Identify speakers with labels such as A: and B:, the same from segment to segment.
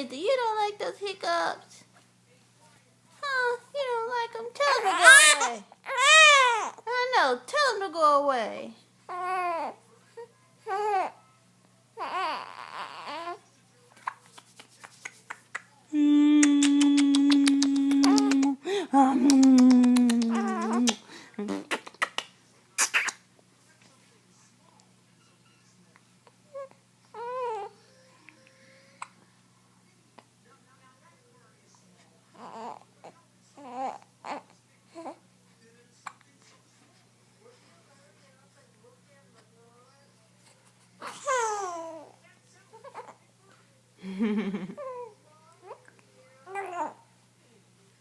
A: is it? You don't like those hiccups? Huh? You don't like them? Tell them to go away. I know. Tell them to go away.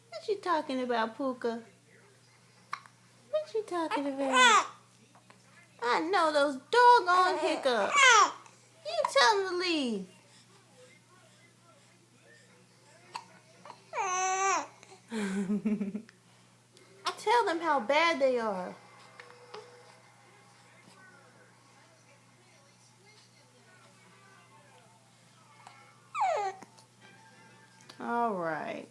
A: What you talking about, Puka? What you talking about? I know those doggone hiccups. You tell them to leave. Tell them how bad they are. All right.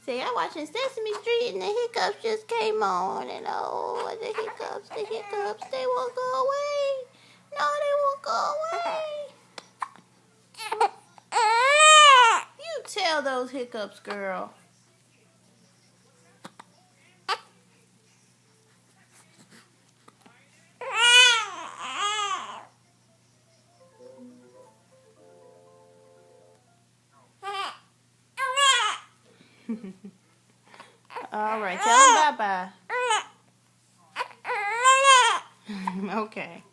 A: See, I'm watching Sesame Street and the hiccups just came on, and oh, the hiccups, they won't go away. No, they won't go away. You tell those hiccups, girl. All right, tell them bye-bye. Okay.